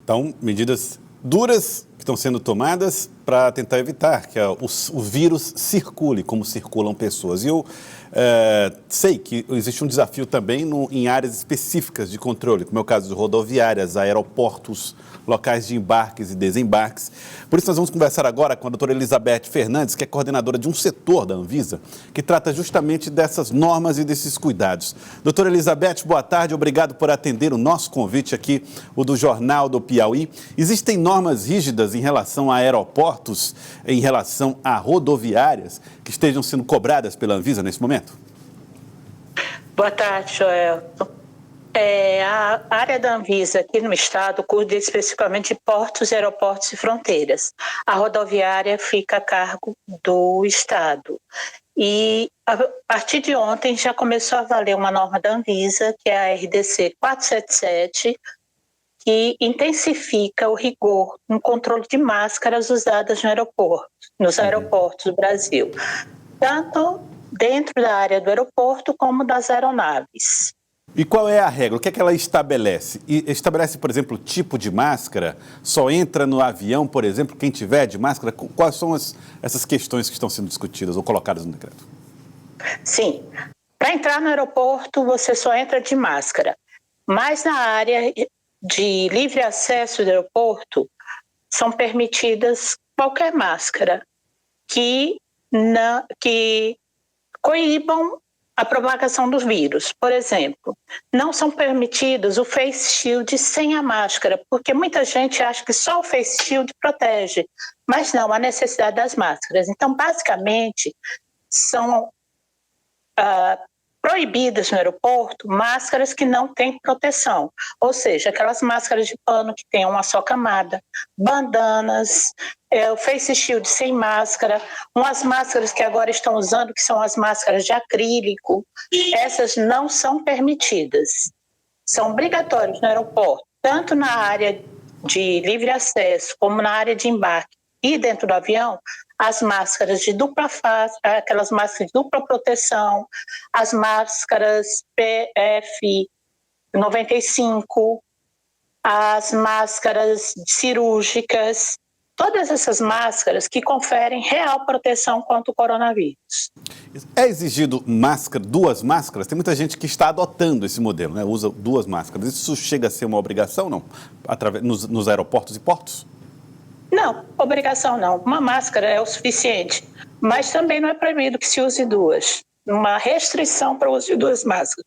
Então, medidas duras que estão sendo tomadas para tentar evitar que o vírus circule como circulam pessoas. E eu sei que existe um desafio também em áreas específicas de controle, como é o caso de rodoviárias, aeroportos, locais de embarques e desembarques. Por isso nós vamos conversar agora com a doutora Elizabeth Fernandes, que é coordenadora de um setor da Anvisa, que trata justamente dessas normas e desses cuidados. Doutora Elizabeth, boa tarde, obrigado por atender o nosso convite aqui, o do Jornal do Piauí. Existem normas rígidas em relação a aeroportos, em relação a rodoviárias, que estejam sendo cobradas pela Anvisa nesse momento? Boa tarde, Joel. A área da Anvisa aqui no estado cuida especificamente de portos, aeroportos e fronteiras. A rodoviária fica a cargo do estado. E a partir de ontem já começou a valer uma norma da Anvisa, que é a RDC 477, que intensifica o rigor no controle de máscaras usadas nos aeroportos do Brasil, tanto dentro da área do aeroporto como das aeronaves. E qual é a regra? O que é que ela estabelece? Estabelece, por exemplo, o tipo de máscara? Só entra no avião, por exemplo, quem tiver de máscara? Quais são essas questões que estão sendo discutidas ou colocadas no decreto? Sim. Para entrar no aeroporto, você só entra de máscara. Mas na área de livre acesso do aeroporto, são permitidas qualquer máscara que coíbam a propagação do vírus. Por exemplo, não são permitidos o face shield sem a máscara, porque muita gente acha que só o face shield protege, mas não, há necessidade das máscaras. Então, basicamente, são proibidas no aeroporto máscaras que não têm proteção, ou seja, aquelas máscaras de pano que têm uma só camada, bandanas, o face shield sem máscara, umas máscaras que agora estão usando, que são as máscaras de acrílico, essas não são permitidas. São obrigatórios no aeroporto, tanto na área de livre acesso como na área de embarque e dentro do avião, as máscaras de dupla face, aquelas máscaras de dupla proteção, as máscaras PF95, as máscaras cirúrgicas, todas essas máscaras que conferem real proteção contra o coronavírus. É exigido duas máscaras? Tem muita gente que está adotando esse modelo, né? Usa duas máscaras. Isso chega a ser uma obrigação, não? Nos aeroportos e portos? Não, obrigação não. Uma máscara é o suficiente, mas também não é proibido que se use duas. Uma restrição para o uso de duas máscaras,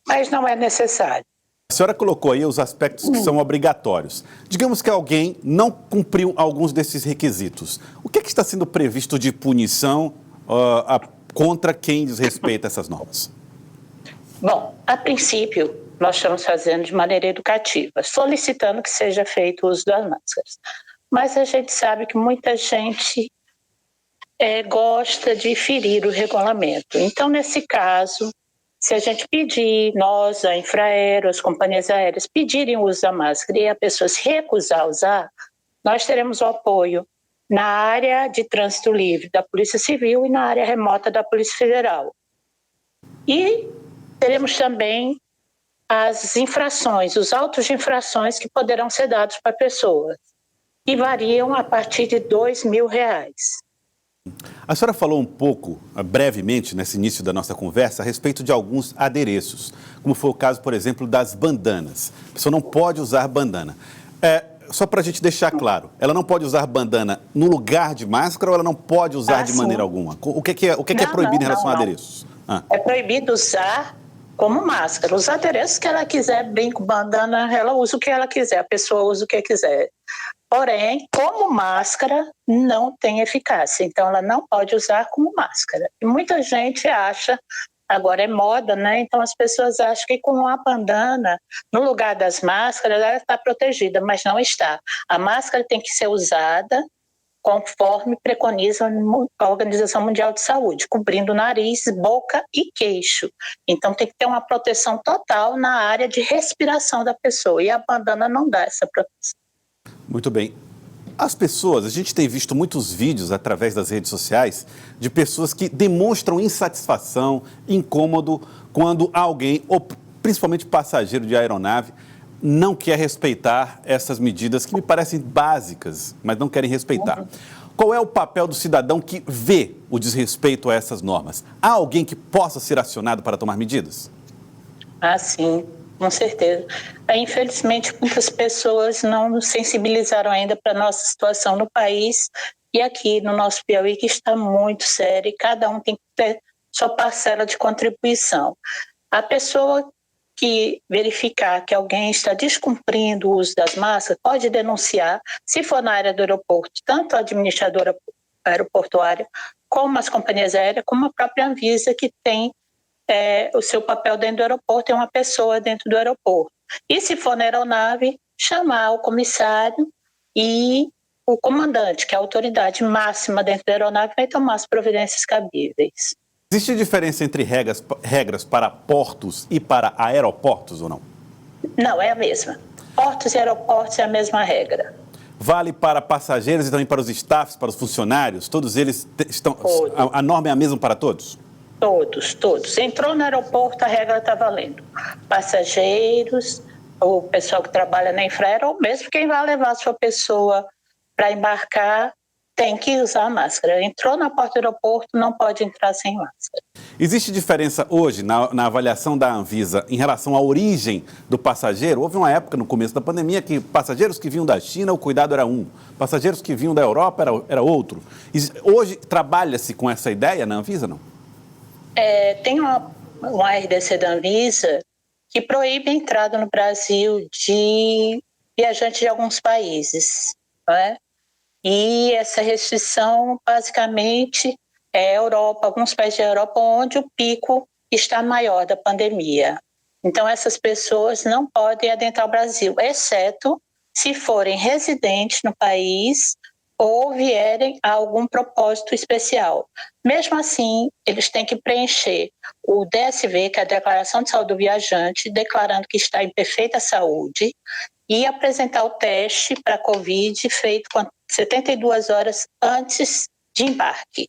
mas não é necessário. A senhora colocou aí os aspectos que são obrigatórios. Digamos que alguém não cumpriu alguns desses requisitos. O que está sendo previsto de punição contra quem desrespeita essas normas? Bom, a princípio, nós estamos fazendo de maneira educativa, solicitando que seja feito o uso das máscaras. Mas a gente sabe que muita gente gosta de ferir o regulamento. Então, nesse caso, se a gente pedir, nós, a Infraero, as companhias aéreas, pedirem o uso da máscara e a pessoa se recusar a usar, nós teremos o apoio na área de trânsito livre da Polícia Civil e na área remota da Polícia Federal. E teremos também as infrações, os autos de infrações que poderão ser dados para a pessoa, que variam a partir de R$2.000. A senhora falou um pouco, brevemente, nesse início da nossa conversa, a respeito de alguns adereços, como foi o caso, por exemplo, das bandanas. A pessoa não pode usar bandana. Só para a gente deixar claro, ela não pode usar bandana no lugar de máscara ou ela não pode usar de maneira alguma? O que é proibido em relação a adereços? É proibido usar como máscara. Os adereços que ela quiser, brinco, bandana, ela usa o que ela quiser, a pessoa usa o que quiser. Porém, como máscara, não tem eficácia. Então, ela não pode usar como máscara. E muita gente acha, agora é moda, né? Então, as pessoas acham que com a bandana, no lugar das máscaras, ela está protegida, mas não está. A máscara tem que ser usada conforme preconiza a Organização Mundial de Saúde, cobrindo nariz, boca e queixo. Então, tem que ter uma proteção total na área de respiração da pessoa. E a bandana não dá essa proteção. Muito bem. As pessoas, a gente tem visto muitos vídeos através das redes sociais de pessoas que demonstram insatisfação, incômodo, quando alguém, ou principalmente passageiro de aeronave, não quer respeitar essas medidas que me parecem básicas, mas não querem respeitar. Qual é o papel do cidadão que vê o desrespeito a essas normas? Há alguém que possa ser acionado para tomar medidas? Ah, sim, com certeza. Infelizmente, muitas pessoas não nos sensibilizaram ainda para a nossa situação no país e aqui no nosso Piauí, que está muito séria, e cada um tem que ter sua parcela de contribuição. A pessoa que verificar que alguém está descumprindo o uso das máscaras pode denunciar, se for na área do aeroporto, tanto a administradora aeroportuária, como as companhias aéreas, como a própria Anvisa, que tem o seu papel dentro do aeroporto, tem uma pessoa dentro do aeroporto. E se for na aeronave, chamar o comissário e o comandante, que é a autoridade máxima dentro da aeronave, vai tomar as providências cabíveis. Existe diferença entre regras para portos e para aeroportos ou não? Não, é a mesma. Portos e aeroportos é a mesma regra. Vale para passageiros e também para os staffs, para os funcionários? Todos eles estão... A norma é a mesma para todos? Todos. Entrou no aeroporto, a regra está valendo. Passageiros, o pessoal que trabalha na infraero, ou mesmo quem vai levar a sua pessoa para embarcar, tem que usar máscara. Entrou na porta do aeroporto, não pode entrar sem máscara. Existe diferença hoje na avaliação da Anvisa em relação à origem do passageiro? Houve uma época no começo da pandemia que passageiros que vinham da China, o cuidado era um. Passageiros que vinham da Europa era outro. Hoje trabalha-se com essa ideia na Anvisa, não? Tem uma RDC da Anvisa que proíbe a entrada no Brasil de viajantes de alguns países, não é? E essa restrição, basicamente, é a Europa, alguns países da Europa, onde o pico está maior da pandemia. Então, essas pessoas não podem adentrar o Brasil, exceto se forem residentes no país ou vierem a algum propósito especial. Mesmo assim, eles têm que preencher o DSV, que é a Declaração de Saúde do Viajante, declarando que está em perfeita saúde, e apresentar o teste para a Covid feito 72 horas antes de embarque.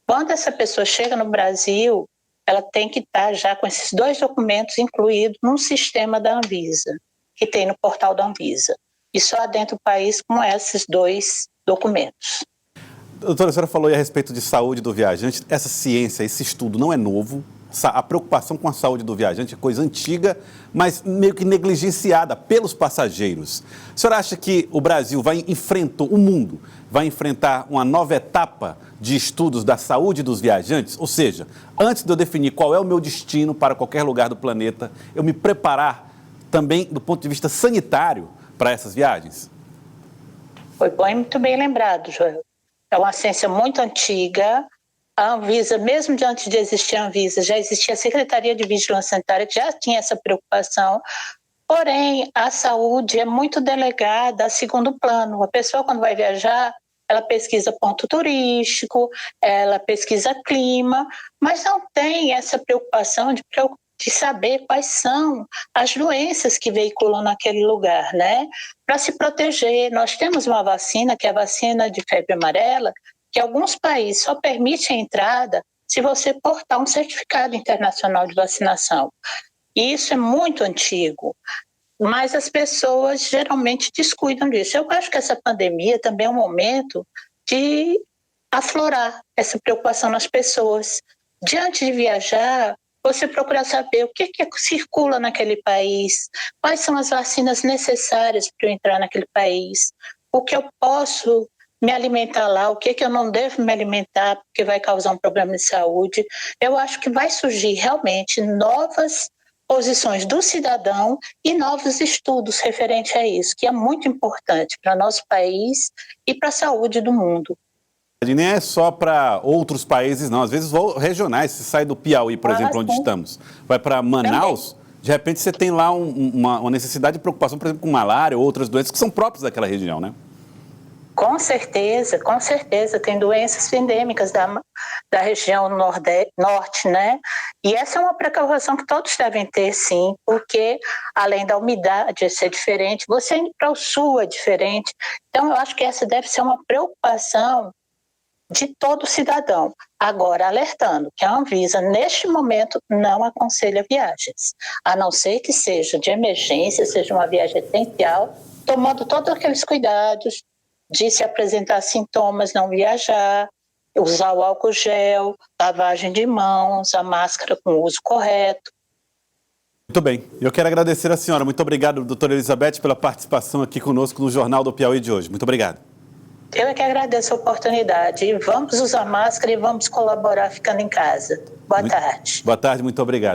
Quando essa pessoa chega no Brasil, ela tem que estar já com esses 2 documentos incluídos num sistema da Anvisa, que tem no portal da Anvisa. E só adentra o país com esses 2 documentos. Doutora, a senhora falou aí a respeito de saúde do viajante. Essa ciência, esse estudo não é novo. A preocupação com a saúde do viajante é coisa antiga, mas meio que negligenciada pelos passageiros. A senhora acha que o Brasil o mundo vai enfrentar uma nova etapa de estudos da saúde dos viajantes? Ou seja, antes de eu definir qual é o meu destino para qualquer lugar do planeta, eu me preparar também do ponto de vista sanitário para essas viagens? Foi bom e muito bem lembrado, Joel. É uma ciência muito antiga. A Anvisa, mesmo de antes de existir a Anvisa, já existia a Secretaria de Vigilância Sanitária, que já tinha essa preocupação. Porém, a saúde é muito delegada a segundo plano. A pessoa, quando vai viajar, ela pesquisa ponto turístico, ela pesquisa clima, mas não tem essa preocupação de saber quais são as doenças que veiculam naquele lugar, né? Para se proteger, nós temos uma vacina, que é a vacina de febre amarela, que alguns países só permitem a entrada se você portar um certificado internacional de vacinação. E isso é muito antigo, mas as pessoas geralmente descuidam disso. Eu acho que essa pandemia também é um momento de aflorar essa preocupação nas pessoas. Diante de viajar, você procura saber o que circula naquele país, quais são as vacinas necessárias para eu entrar naquele país, o que eu posso me alimentar lá, o que eu não devo me alimentar porque vai causar um problema de saúde. Eu acho que vai surgir realmente novas posições do cidadão e novos estudos referentes a isso, que é muito importante para nosso país e para a saúde do mundo. E nem é só para outros países, não. Às vezes regionais, se sai do Piauí, por exemplo, onde estamos, vai para Manaus, de repente você tem lá uma necessidade de preocupação, por exemplo, com malária ou outras doenças que são próprias daquela região, né? Com certeza. Tem doenças endêmicas da região norte, né? E essa é uma precaução que todos devem ter, sim, porque além da umidade ser diferente, você indo para o sul é diferente. Então, eu acho que essa deve ser uma preocupação de todo cidadão. Agora, alertando que a Anvisa, neste momento, não aconselha viagens, a não ser que seja de emergência, seja uma viagem essencial, tomando todos aqueles cuidados de se apresentar sintomas, não viajar, usar o álcool gel, lavagem de mãos, a máscara com o uso correto. Muito bem. Eu quero agradecer a senhora. Muito obrigado, doutora Elizabeth, pela participação aqui conosco no Jornal do Piauí de hoje. Muito obrigado. Eu é que agradeço a oportunidade. E vamos usar máscara e vamos colaborar ficando em casa. Boa tarde. Boa tarde, muito obrigado.